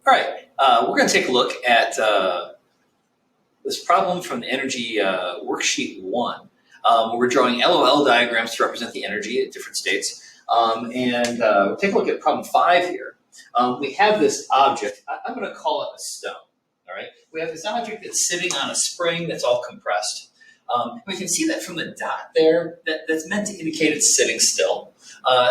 All right, we're going to take a look at this problem from the energy worksheet 1. We're drawing LOL diagrams to represent the energy at different states. We'll take a look at problem 5 here. We have this object. I'm going to call it a stone. All right, we have this object that's sitting on a spring that's all compressed. We can see that from the dot there, that's meant to indicate it's sitting still.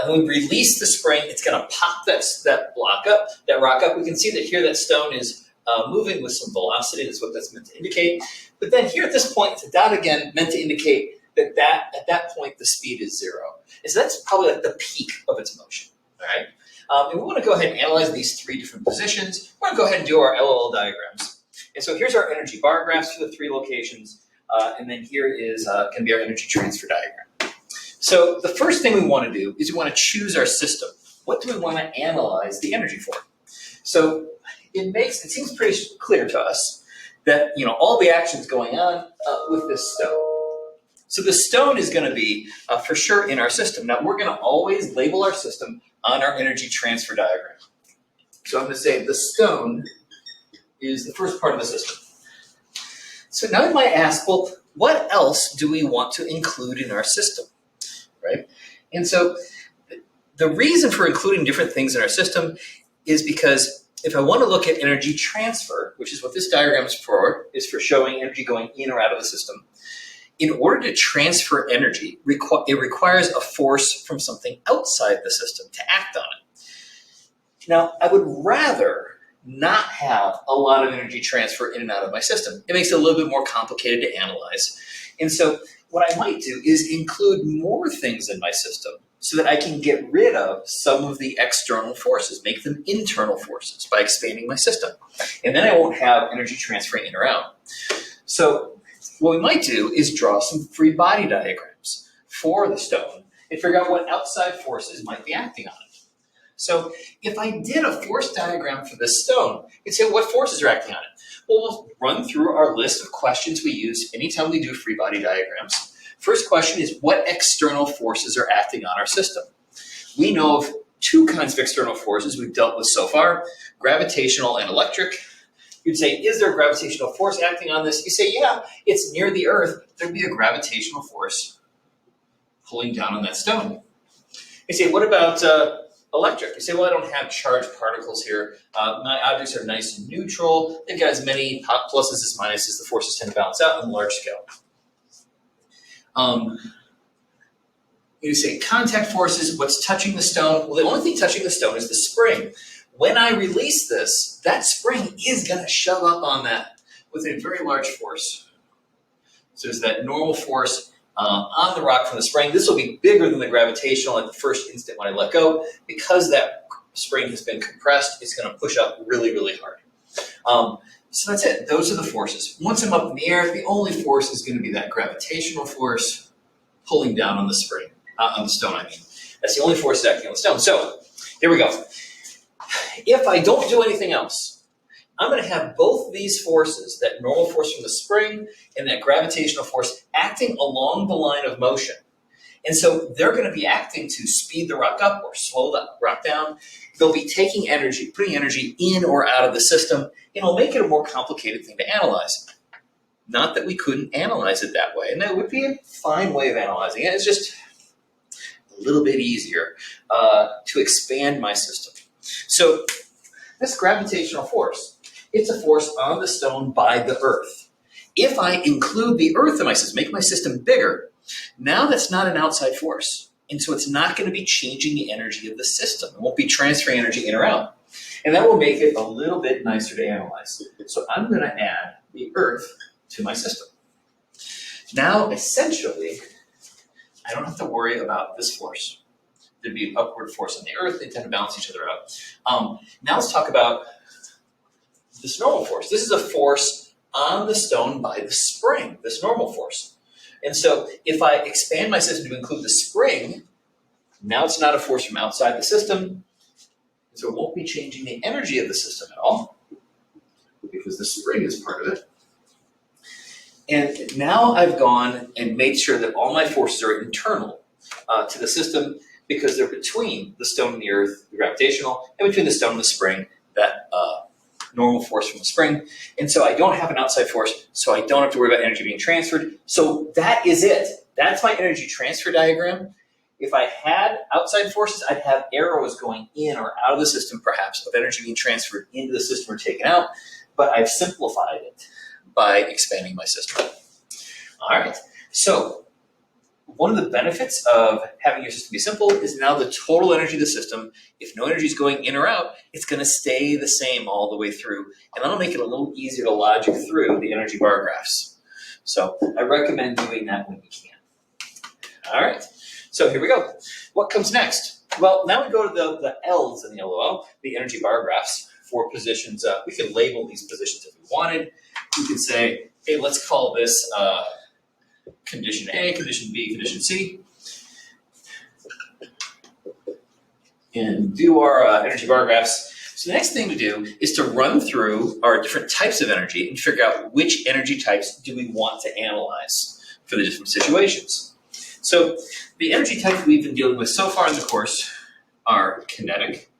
When we release the spring, it's going to pop that rock up. We can see that here that stone is moving with some velocity. That's what that's meant to indicate. But then here at this point, the dot again meant to indicate that at that point the speed is 0. And so that's probably like the peak of its motion. All right. And we want to go ahead and analyze these 3 different positions. We're going to go ahead and do our LOL diagrams. And so here's our energy bar graphs for the 3 locations. And then here is can be our energy transfer diagram. So the first thing we want to do is we want to choose our system. What do we want to analyze the energy for? So it seems pretty clear to us that all the actions going on with this stone. So the stone is going to be for sure in our system. Now we're going to always label our system on our energy transfer diagram. So I'm going to say the stone is the first part of the system. So now we might ask, well, what else do we want to include in our system, right? And so the reason for including different things in our system is because if I want to look at energy transfer, which is what this diagram is for showing energy going in or out of the system. In order to transfer energy, it requires a force from something outside the system to act on it. Now, I would rather not have a lot of energy transfer in and out of my system. It makes it a little bit more complicated to analyze. And so what I might do is include more things in my system so that I can get rid of some of the external forces, make them internal forces by expanding my system. And then I won't have energy transferring in or out. So what we might do is draw some free body diagrams for the stone and figure out what outside forces might be acting on it. So if I did a force diagram for this stone, you'd say, what forces are acting on it? Well, we'll run through our list of questions we use anytime we do free body diagrams. First question is, what external forces are acting on our system? We know of 2 kinds of external forces we've dealt with so far, gravitational and electric. You'd say, is there a gravitational force acting on this? You say, yeah, it's near the Earth. There'd be a gravitational force pulling down on that stone. You say, what about electric? You say, well, I don't have charged particles here. My objects are nice and neutral. They've got as many pluses as minuses. The forces tend to balance out on the large scale. You say contact forces, what's touching the stone? Well, the only thing touching the stone is the spring. When I release this, that spring is going to shove up on that with a very large force. So there's that normal force on the rock from the spring. This will be bigger than the gravitational at the first instant when I let go. Because that spring has been compressed, it's going to push up really, really hard. So that's it. Those are the forces. Once I'm up in the air, the only force is going to be that gravitational force pulling down on the spring, on the stone, I mean. That's the only force acting on the stone. So here we go. If I don't do anything else, I'm going to have both these forces, that normal force from the spring and that gravitational force, acting along the line of motion. And so they're going to be acting to speed the rock up or slow the rock down. They'll be taking energy, putting energy in or out of the system, and it'll make it a more complicated thing to analyze. Not that we couldn't analyze it that way, and that would be a fine way of analyzing it. It's just a little bit easier to expand my system. So this gravitational force, it's a force on the stone by the Earth. If I include the Earth in my system, make my system bigger, now that's not an outside force. And so it's not going to be changing the energy of the system. It won't be transferring energy in or out. And that will make it a little bit nicer to analyze. So I'm going to add the Earth to my system. Now, essentially, I don't have to worry about this force. There'd be an upward force on the Earth. They tend to balance each other out. Now let's talk about this normal force. This is a force on the stone by the spring, this normal force. And so if I expand my system to include the spring, now it's not a force from outside the system. So it won't be changing the energy of the system at all because the spring is part of it. And now I've gone and made sure that all my forces are internal to the system because they're between the stone and the Earth, the gravitational, and between the stone and the spring, that normal force from the spring. And so I don't have an outside force, so I don't have to worry about energy being transferred. So that is it. That's my energy transfer diagram. If I had outside forces, I'd have arrows going in or out of the system, perhaps, of energy being transferred into the system or taken out. But I've simplified it by expanding my system. All right. So one of the benefits of having your system be simple is now the total energy of the system, if no energy is going in or out, it's going to stay the same all the way through. And that'll make it a little easier to logic through the energy bar graphs. So I recommend doing that when you can. All right. So here we go. What comes next? Well, now we go to the L's in the LOL, the energy bar graphs for positions. We could label these positions if we wanted. We could say, hey, let's call this condition A, condition B, condition C, and do our energy bar graphs. So the next thing to do is to run through our different types of energy and figure out which energy types do we want to analyze for the different situations. So the energy types we've been dealing with so far in the course are kinetic,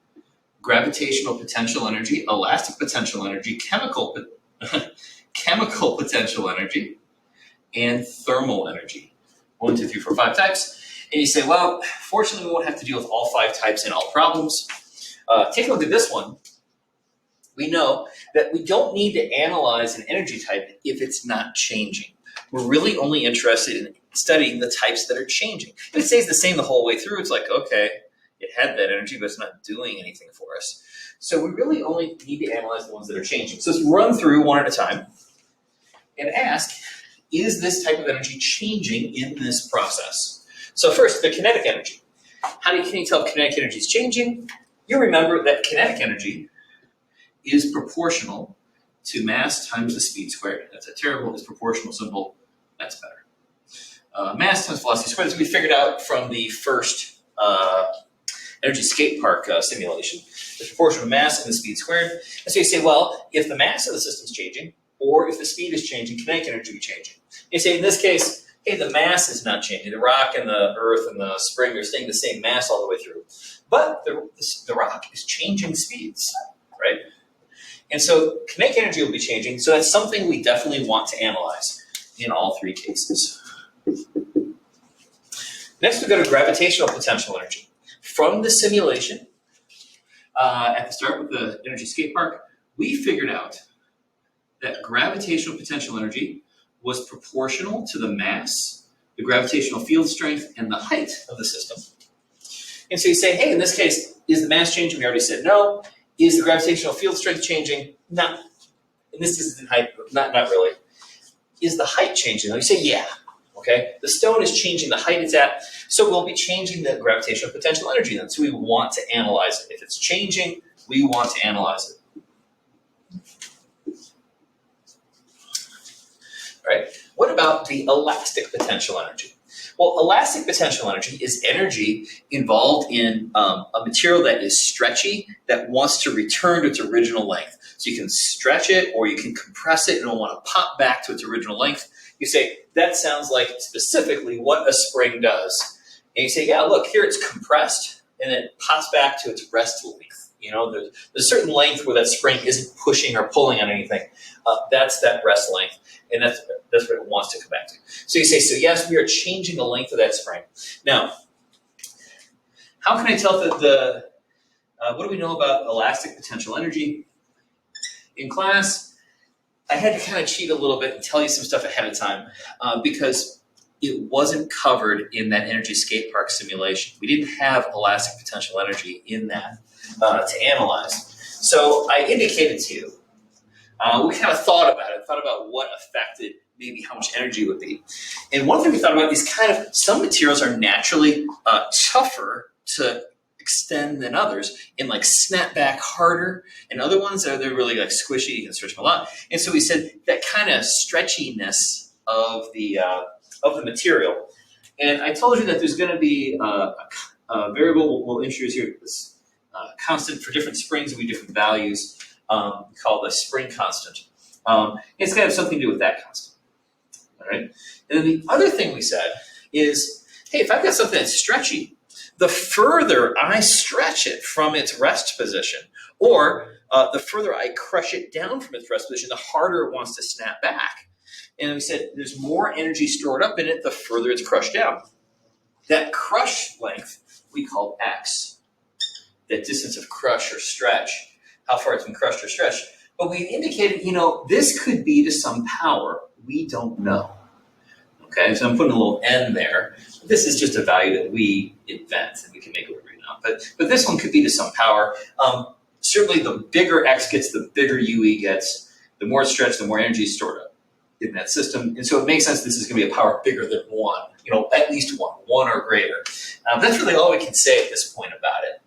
gravitational potential energy, elastic potential energy, chemical potential energy, and thermal energy. 1, 2, 3, 4, 5 types. And you say, well, fortunately, we won't have to deal with all 5 types in all problems. Take a look at this one. We know that we don't need to analyze an energy type if it's not changing. We're really only interested in studying the types that are changing. If it stays the same the whole way through, it's like, okay, it had that energy, but it's not doing anything for us. So we really only need to analyze the ones that are changing. So let's run through one at a time and ask, is this type of energy changing in this process? So first, the kinetic energy. How can you tell if kinetic energy is changing? You remember that kinetic energy is proportional to mass times the speed squared. That's a terrible, it's proportional symbol. That's better. Mass times velocity squared, as we figured out from the first energy skate park simulation. It's proportional to mass and the speed squared. And so you say, well, if the mass of the system is changing, or if the speed is changing, kinetic energy will be changing. You say, in this case, hey, the mass is not changing. The rock and the earth and the spring are staying the same mass all the way through. But the rock is changing speeds, right? And so kinetic energy will be changing. So that's something we definitely want to analyze in all 3 cases. Next, we go to gravitational potential energy. From the simulation, at the start with the energy skate park, we figured out that gravitational potential energy was proportional to the mass, the gravitational field strength, and the height of the system. And so you say, hey, in this case, is the mass changing? We already said no. Is the gravitational field strength changing? No. And this isn't height, not really. Is the height changing? You say, yeah. Okay, the stone is changing the height it's at, so we'll be changing the gravitational potential energy then. So we want to analyze it. If it's changing, we want to analyze it. All right, what about the elastic potential energy? Well, elastic potential energy is energy involved in a material that is stretchy that wants to return to its original length. So you can stretch it or you can compress it and it'll want to pop back to its original length. You say, that sounds like specifically what a spring does. And you say, yeah, look, here it's compressed and it pops back to its rest length. You know, there's a certain length where that spring isn't pushing or pulling on anything. That's that rest length, and that's what it wants to come back to. So you say, so yes, we are changing the length of that spring. Now, how can I tell that what do we know about elastic potential energy? In class, I had to kind of cheat a little bit and tell you some stuff ahead of time because it wasn't covered in that energy skate park simulation. We didn't have elastic potential energy in that to analyze. So I indicated to you, we kind of thought about what affected maybe how much energy would be. And one thing we thought about is kind of some materials are naturally tougher to extend than others and like snap back harder, and other ones they're really like squishy, you can stretch them a lot. And so we said that kind of stretchiness of the material. And I told you that there's going to be a variable we'll introduce here, this constant for different springs, will be different values, called the spring constant. It's going to have something to do with that constant. All right. And then the other thing we said is, hey, if I've got something that's stretchy, the further I stretch it from its rest position, or the further I crush it down from its rest position, the harder it wants to snap back. And we said there's more energy stored up in it the further it's crushed down. That crush length we call x, that distance of crush or stretch, how far it's been crushed or stretched. But we indicated, this could be to some power. We don't know. Okay, so I'm putting a little n there. This is just a value that we invent, and we can make it whatever we want. But this one could be to some power. Certainly, the bigger x gets, the bigger ue gets. The more it's stretched, the more energy is stored up in that system. And so it makes sense this is going to be a power bigger than 1, at least 1 or greater. That's really all we can say at this point about it.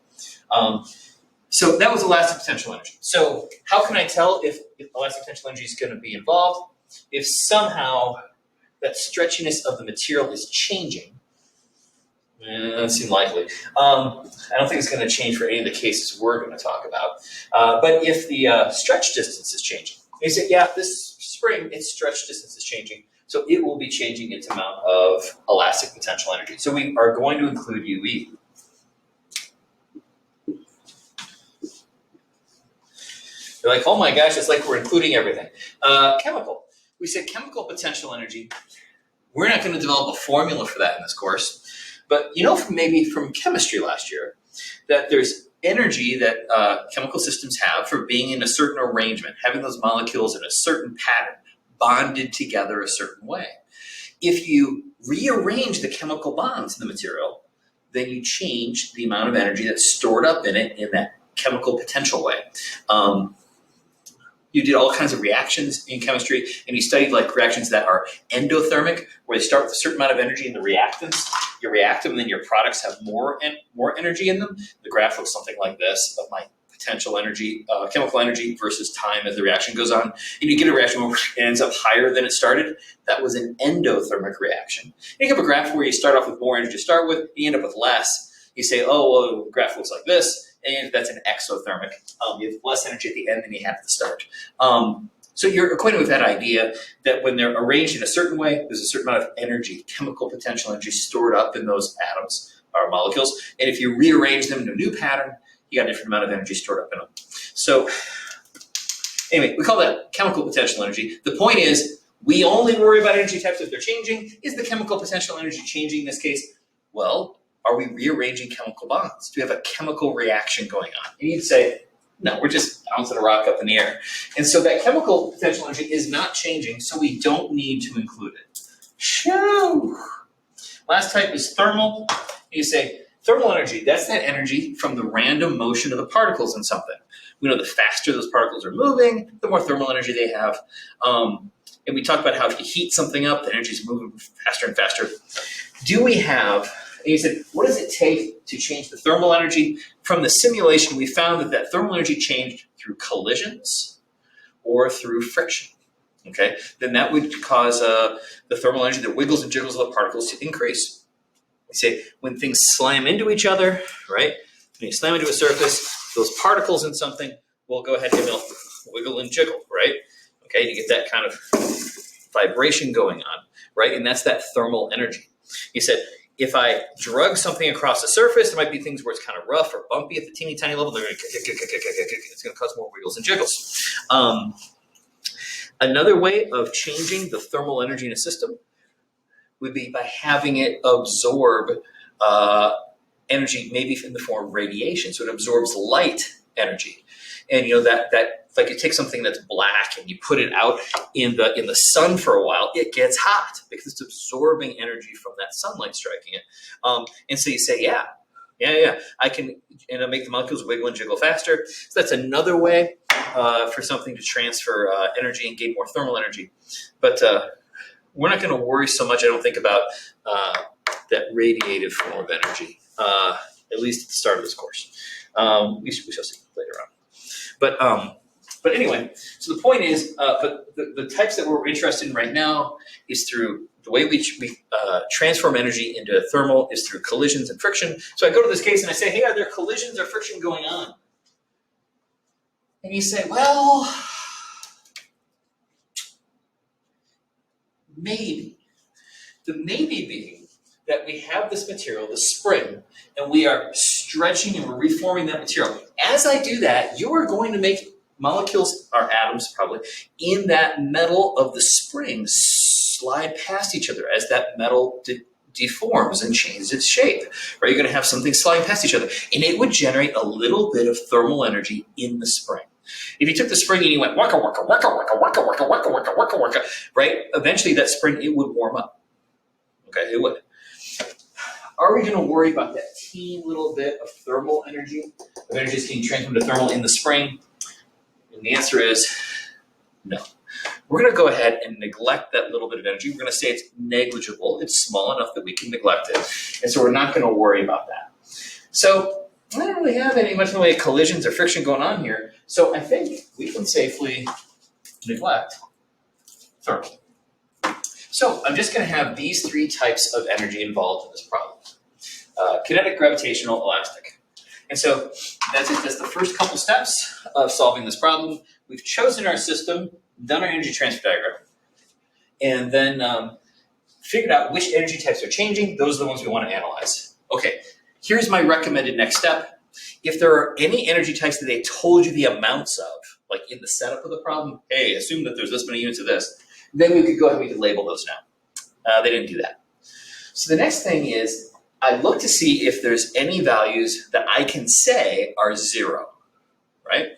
So that was elastic potential energy. So how can I tell if elastic potential energy is going to be involved? If somehow that stretchiness of the material is changing, that doesn't seem likely. I don't think it's going to change for any of the cases we're going to talk about. But if the stretch distance is changing, you say, yeah, this spring, its stretch distance is changing, so it will be changing its amount of elastic potential energy. So we are going to include UE. You're like, oh my gosh, it's like we're including everything. Chemical. We said chemical potential energy. We're not going to develop a formula for that in this course. But from chemistry last year, that there's energy that chemical systems have for being in a certain arrangement, having those molecules in a certain pattern, bonded together a certain way. If you rearrange the chemical bonds in the material, then you change the amount of energy that's stored up in it in that chemical potential way. You did all kinds of reactions in chemistry, and you studied reactions that are endothermic, where they start with a certain amount of energy in the reactants. You react them, and then your products have more energy in them. The graph looks something like this of my potential energy, chemical energy versus time as the reaction goes on. And you get a reaction where it ends up higher than it started. That was an endothermic reaction. And you have a graph where you start off with more energy to start with, you end up with less. You say, oh, well, the graph looks like this. And that's an exothermic. You have less energy at the end than you have at the start. So you're acquainted with that idea that when they're arranged in a certain way, there's a certain amount of energy, chemical potential energy stored up in those atoms or molecules. And if you rearrange them in a new pattern, you got a different amount of energy stored up in them. So anyway, we call that chemical potential energy. The point is, we only worry about energy types if they're changing. Is the chemical potential energy changing in this case? Well, are we rearranging chemical bonds? Do we have a chemical reaction going on? And you'd say, no, we're just bouncing a rock up in the air. And so that chemical potential energy is not changing, so we don't need to include it. Shoo! Last type is thermal. You say, thermal energy, that's that energy from the random motion of the particles in something. We know the faster those particles are moving, the more thermal energy they have. And we talked about how if you heat something up, the energy is moving faster and faster. Do we have... And you said, what does it take to change the thermal energy? From the simulation, we found that thermal energy changed through collisions or through friction. Okay, then that would cause the thermal energy that wiggles and jiggles of the particles to increase. We say when things slam into each other, right? When you slam into a surface, those particles in something will go ahead and wiggle and jiggle, right? Okay, you get that kind of vibration going on, right? And that's that thermal energy. You said, if I drug something across the surface, there might be things where it's kind of rough or bumpy at the teeny tiny level. They're going to it's going to cause more wiggles and jiggles. Another way of changing the thermal energy in a system would be by having it absorb energy, maybe in the form of radiation. So it absorbs light energy, and that like you take something that's black and you put it out in the sun for a while, it gets hot because it's absorbing energy from that sunlight striking it. And so you say, yeah, I can, and I make the molecules wiggle and jiggle faster. So that's another way for something to transfer energy and gain more thermal energy. But we're not going to worry so much, I don't think, about that radiative form of energy, at least at the start of this course. We shall see later on. But anyway, so the point is, but the types that we're interested in right now is through the way we transform energy into thermal is through collisions and friction. So I go to this case and I say, hey, are there collisions or friction going on? And you say, well, maybe. The maybe being that we have this material, the spring, and we are stretching and we're reforming that material. As I do that, you are going to make molecules are atoms probably, in that metal of the spring slide past each other as that metal deforms and changes its shape. Right? You're going to have something sliding past each other, and it would generate a little bit of thermal energy in the spring. If you took the spring and you went waka waka waka waka waka waka waka waka waka waka, right? Eventually that spring, it would warm up. Okay, it would. Are we going to worry about that teeny little bit of thermal energy, of energy that's getting transmitted to thermal in the spring? And the answer is no. We're going to go ahead and neglect that little bit of energy. We're going to say it's negligible. It's small enough that we can neglect it. And so we're not going to worry about that. So I don't really have any much in the way of collisions or friction going on here. So I think we can safely neglect thermal. So I'm just going to have these three types of energy involved in this problem. Kinetic, gravitational, elastic. And so that's it. That's the first couple steps of solving this problem. We've chosen our system, done our energy transfer diagram, and then figured out which energy types are changing. Those are the ones we want to analyze. Okay, here's my recommended next step. If there are any energy types that they told you the amounts of, like in the setup of the problem, hey, assume that there's this many units of this, then we could go ahead and we could label those now. They didn't do that. So the next thing is I look to see if there's any values that I can say are zero, right?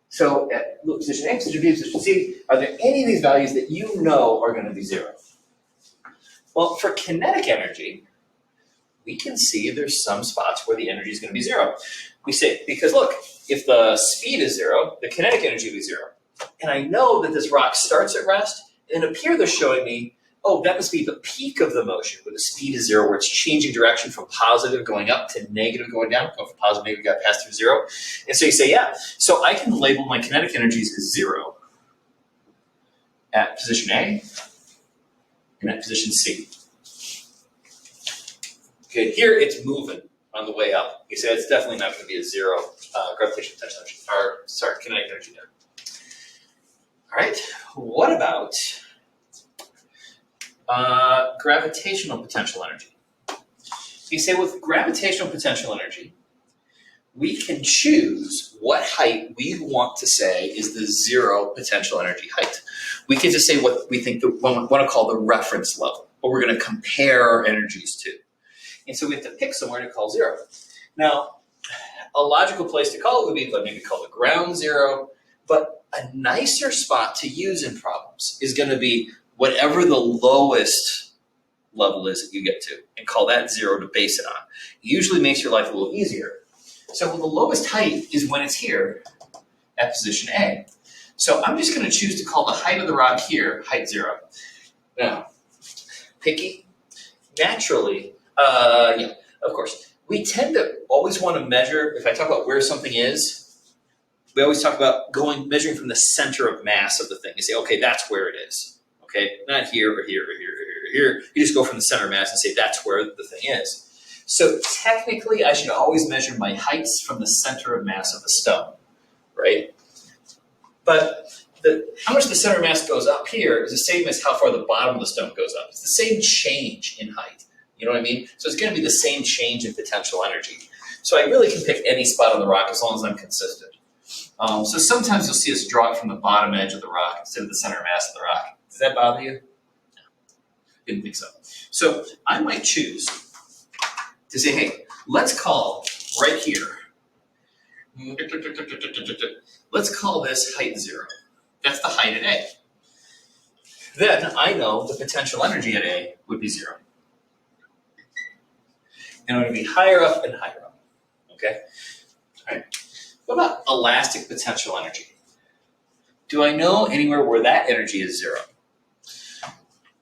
So at position A, position B, position C, are there any of these values that you know are going to be zero? Well, for kinetic energy, we can see there's some spots where the energy is going to be zero. We say, because look, if the speed is zero, the kinetic energy will be zero. And I know that this rock starts at rest, and up here they're showing me, oh, that must be the peak of the motion, where the speed is zero, where it's changing direction from positive going up to negative going down, going from positive to negative, got passed through zero. And so you say, yeah, so I can label my kinetic energies as zero at position A and at position C. Okay, here it's moving on the way up. You say it's definitely not going to be a zero gravitational potential energy, or sorry, kinetic energy there. All right, what about gravitational potential energy? So you say with gravitational potential energy, we can choose what height we want to say is the zero potential energy height. We can just say what we think, what we want to call the reference level, what we're going to compare our energies to. And so we have to pick somewhere to call zero. Now, a logical place to call it would be maybe call the ground zero, but a nicer spot to use in problems is going to be whatever the lowest level is that you get to, and call that zero to base it on. It usually makes your life a little easier. So the lowest height is when it's here at position A. So I'm just going to choose to call the height of the rock here height zero. Now, picky? Naturally, yeah, of course. We tend to always want to measure, if I talk about where something is, we always talk about measuring from the center of mass of the thing. You say, okay, that's where it is. Okay, not here or here or here or here. You just go from the center of mass and say that's where the thing is. So technically, I should always measure my heights from the center of mass of the stone, right? But how much the center of mass goes up here is the same as how far the bottom of the stone goes up. It's the same change in height. You know what I mean? So it's going to be the same change in potential energy. So I really can pick any spot on the rock as long as I'm consistent. So sometimes you'll see us draw it from the bottom edge of the rock instead of the center mass of the rock. Does that bother you? No. Didn't think so. So I might choose to say, hey, let's call right here. Let's call this height zero. That's the height at A. Then I know the potential energy at A would be zero. And I'm going to be higher up and higher up. Okay? All right. What about elastic potential energy? Do I know anywhere where that energy is zero?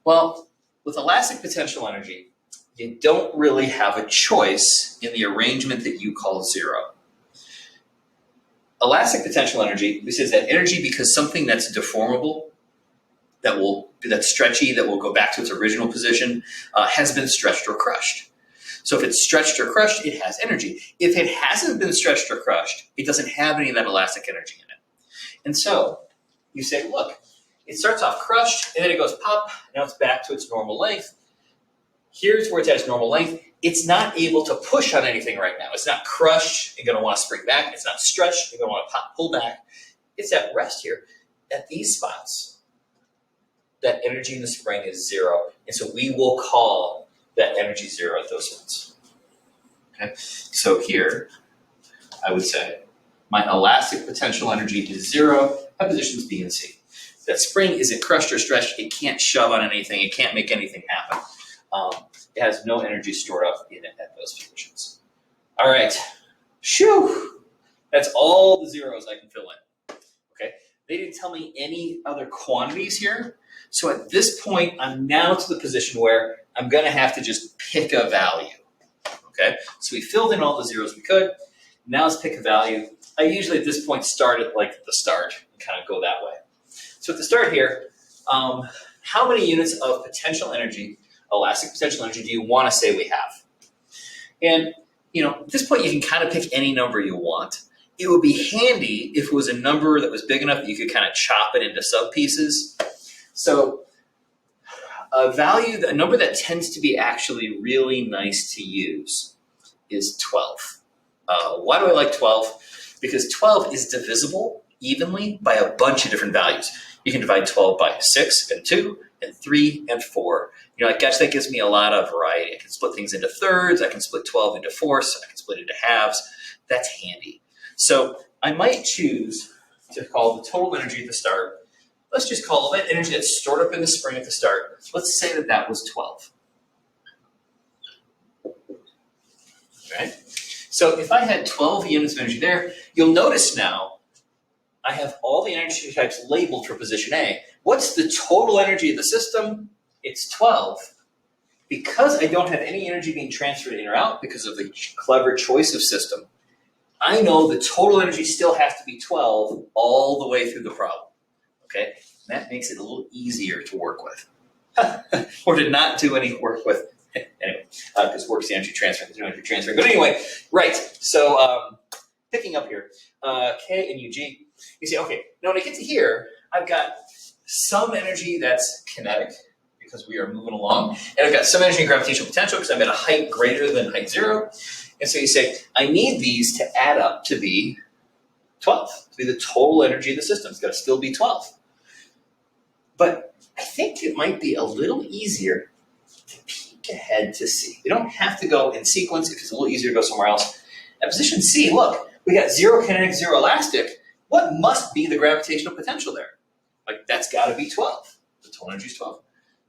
Well, with elastic potential energy, you don't really have a choice in the arrangement that you call zero. Elastic potential energy, this is that energy because something that's deformable, that's stretchy, that will go back to its original position, has been stretched or crushed. So if it's stretched or crushed, it has energy. If it hasn't been stretched or crushed, it doesn't have any of that elastic energy in it. And so you say, look, it starts off crushed, and then it goes pop, now it's back to its normal length. Here's where it's at its normal length. It's not able to push on anything right now. It's not crushed and going to want to spring back. It's not stretched and going to want to pull back. It's at rest here. At these spots, that energy in the spring is zero. And so we will call that energy zero at those spots. Okay? So here, I would say, my elastic potential energy is zero at positions B and C. That spring isn't crushed or stretched. It can't shove on anything. It can't make anything happen. It has no energy stored up in it at those positions. All right. Shoo! That's all the zeros I can fill in. Okay. They didn't tell me any other quantities here. So at this point, I'm now to the position where I'm going to have to just pick a value. Okay. So we filled in all the zeros we could. Now let's pick a value. I usually at this point start at like the start and kind of go that way. So at the start here, how many units of potential energy, elastic potential energy, do you want to say we have? And at this point, you can kind of pick any number you want. It would be handy if it was a number that was big enough that you could kind of chop it into sub pieces. So a number that tends to be actually really nice to use is 12. Why do I like 12? Because 12 is divisible evenly by a bunch of different values. You can divide 12 by 6 and 2 and 3 and 4. You're like, gosh, that gives me a lot of variety. I can split things into thirds. I can split 12 into fourths. I can split into halves. That's handy. So I might choose to call the total energy at the start. Let's just call that energy that's stored up in the spring at the start. Let's say that that was 12. Right? So if I had 12 units of energy there, you'll notice now I have all the energy types labeled for position A. What's the total energy of the system? It's 12. Because I don't have any energy being transferred in or out because of the clever choice of system, I know the total energy still has to be 12 all the way through the problem. Okay? And that makes it a little easier to work with. Or to not do any work with. Anyway, because work's the energy transfer, there's no energy transfer. But anyway, right. So picking up here, K and UG, you say, okay, now when I get to here, I've got some energy that's kinetic because we are moving along, and I've got some energy in gravitational potential because I'm at a height greater than height 0. And so you say, I need these to add up to be 12, to be the total energy of the system. It's got to still be 12. But I think it might be a little easier to peek ahead to see. We don't have to go in sequence if it's a little easier to go somewhere else. At position C, look, we got 0 kinetic, 0 elastic. What must be the gravitational potential there? Like, that's got to be 12. The total energy is 12.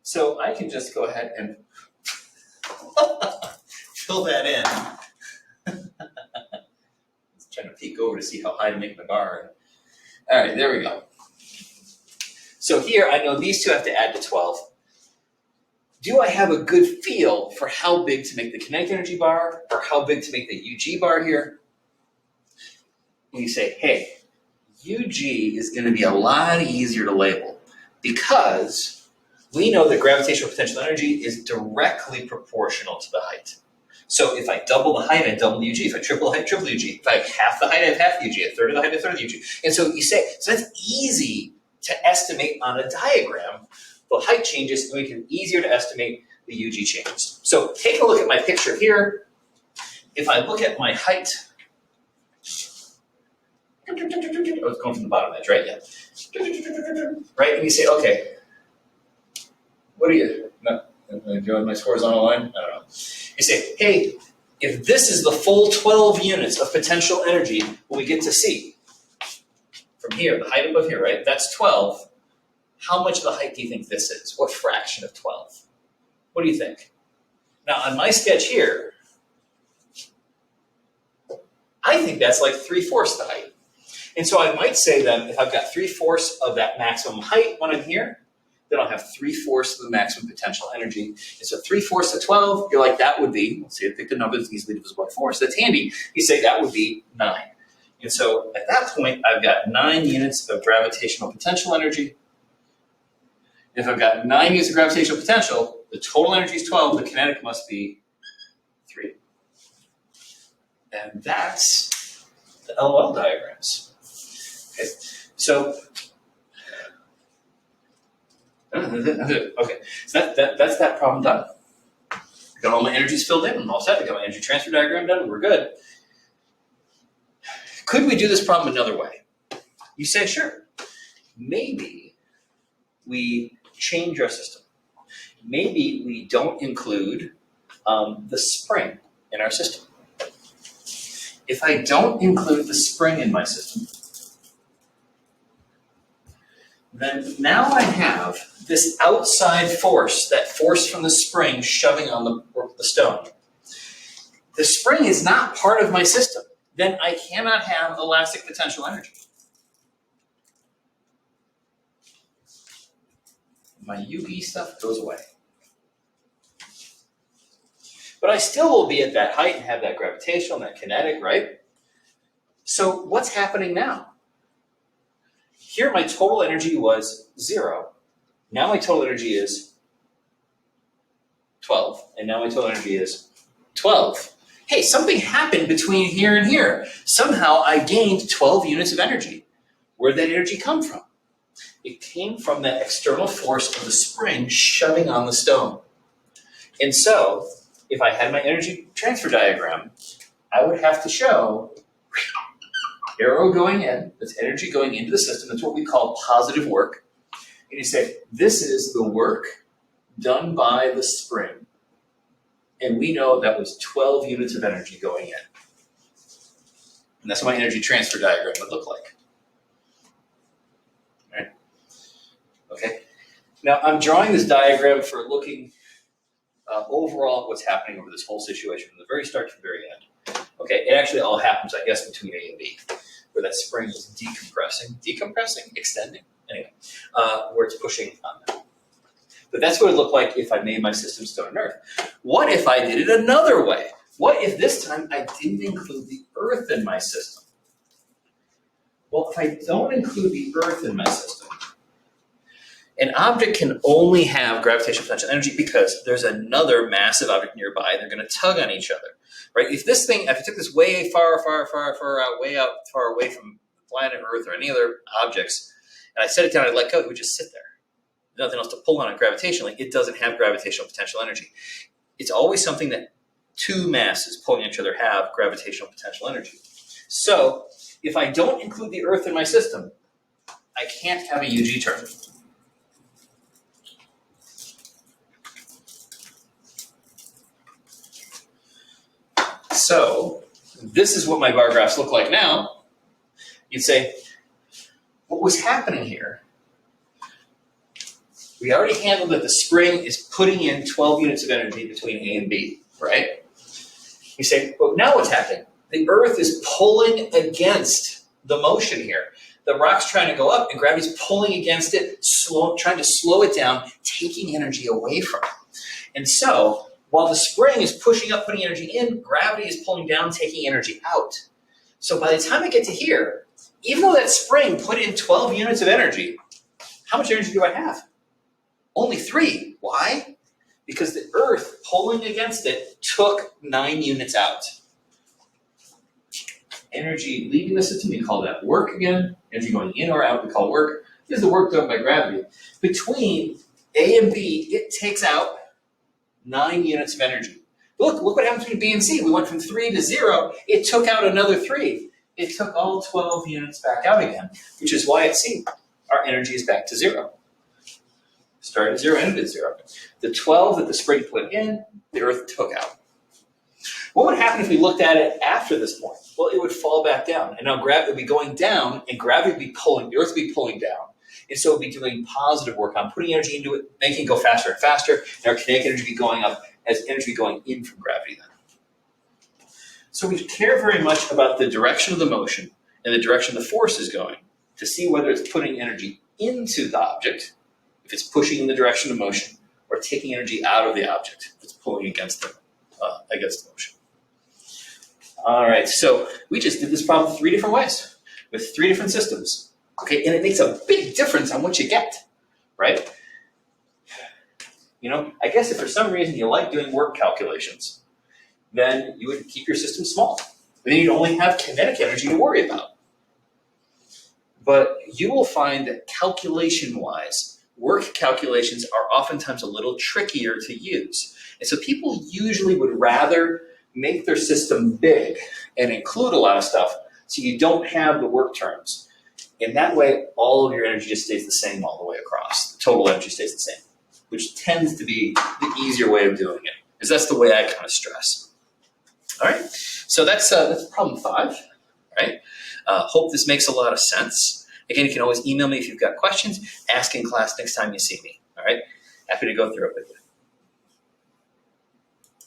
So I can just go ahead and fill that in. Just trying to peek over to see how high to make my bar. All right, there we go. So here, I know these two have to add to 12. Do I have a good feel for how big to make the kinetic energy bar or how big to make the UG bar here? And you say, hey, UG is going to be a lot easier to label because we know that gravitational potential energy is directly proportional to the height. So if I double the height, I double the UG. If I triple the height, triple the UG. If I have half the height, I have half the UG. A third of the height, a third of the UG. And so you say, so that's easy to estimate on a diagram. The height changes and make it easier to estimate the UG changes. So take a look at my picture here. If I look at my height, oh, it's going from the bottom edge, right? Yeah. Right? And you say, okay, what are you? No, do my scores on a line? I don't know. You say, hey, if this is the full 12 units of potential energy, when we get to C, from here, the height above here, right? That's 12. How much of the height do you think this is? What fraction of 12? What do you think? Now, on my sketch here, I think that's like 3/4 the height. And so I might say then, if I've got 3/4 of that maximum height when I'm here, then I'll have 3/4 of the maximum potential energy. And so 3/4 of 12, you're like, that would be, let's say I pick the number that's easily divisible by 4, so that's handy. You say that would be 9. And so at that point, I've got 9 units of gravitational potential energy. If I've got 9 units of gravitational potential, the total energy is 12, the kinetic must be 3. And that's the LOL diagrams. Okay, so okay, so that's that problem done. got all my energies filled in. I'm all set. I got my energy transfer diagram done. We're good. Could we do this problem another way? You say, sure. Maybe we change our system. Maybe we don't include the spring in our system. If I don't include the spring in my system, then now I have this outside force, that force from the spring shoving on the stone. The spring is not part of my system. Then I cannot have elastic potential energy. My UV stuff goes away. But I still will be at that height and have that gravitational and that kinetic, right? So what's happening now? Here my total energy was 0. Now my total energy is 12. And now my total energy is 12. Hey, something happened between here and here. Somehow I gained 12 units of energy. Where'd that energy come from? It came from that external force of the spring shoving on the stone. And so, if I had my energy transfer diagram, I would have to show arrow going in, that's energy going into the system. That's what we call positive work. And you say, this is the work done by the spring. And we know that was 12 units of energy going in. And that's what my energy transfer diagram would look like. All right? Okay. Now, I'm drawing this diagram for looking overall at what's happening over this whole situation from the very start to the very end. Okay, it actually all happens, I guess, between A and B, where that spring is decompressing, extending, anyway, where it's pushing on that. But that's what it looked like if I made my system stone and earth. What if I did it another way? What if this time I didn't include the earth in my system? Well, if I don't include the earth in my system, an object can only have gravitational potential energy because there's another massive object nearby and they're going to tug on each other, right? If I took this way far away from planet Earth or any other objects, and I set it down and I let go, it would just sit there. There's nothing else to pull on it gravitationally. It doesn't have gravitational potential energy. It's always something that two masses pulling each other have gravitational potential energy. So if I don't include the Earth in my system, I can't have a UG term. So this is what my bar graphs look like now. You'd say, what was happening here? We already handled that the spring is putting in 12 units of energy between A and B, right? You say, well, now what's happening? The Earth is pulling against the motion here. The rock's trying to go up and gravity's pulling against it, trying to slow it down, taking energy away from it. And so, while the spring is pushing up, putting energy in, gravity is pulling down, taking energy out. So by the time I get to here, even though that spring put in 12 units of energy, how much energy do I have? Only 3. Why? Because the Earth pulling against it took 9 units out. Energy leaving the system, we call that work again. Energy going in or out, we call work. This is the work done by gravity. Between A and B, it takes out 9 units of energy. Look what happened between B and C. We went from 3 to 0. It took out another 3. It took all 12 units back out again, which is why at C, our energy is back to 0. Started at 0, ended at 0. The 12 that the spring put in, the Earth took out. What would happen if we looked at it after this point? Well, it would fall back down. And now gravity would be going down, and gravity would be pulling, the Earth would be pulling down. And so it would be doing positive work on putting energy into it, making it go faster and faster, and our kinetic energy be going up as energy going in from gravity then. So we care very much about the direction of the motion and the direction the force is going to see whether it's putting energy into the object, if it's pushing in the direction of motion, or taking energy out of the object if it's pulling against the motion. All right, so we just did this problem 3 different ways with 3 different systems. Okay, and it makes a big difference on what you get, right? You know, I guess if for some reason you like doing work calculations, then you would keep your system small. And then you'd only have kinetic energy to worry about. But you will find that calculation-wise, work calculations are oftentimes a little trickier to use. And so people usually would rather make their system big and include a lot of stuff so you don't have the work terms. And that way, all of your energy just stays the same all the way across. The total energy stays the same, which tends to be the easier way of doing it, because that's the way I kind of stress. All right, so that's problem 5. All right, hope this makes a lot of sense. Again, you can always email me if you've got questions. Ask in class next time you see me. All right, happy to go through it with you.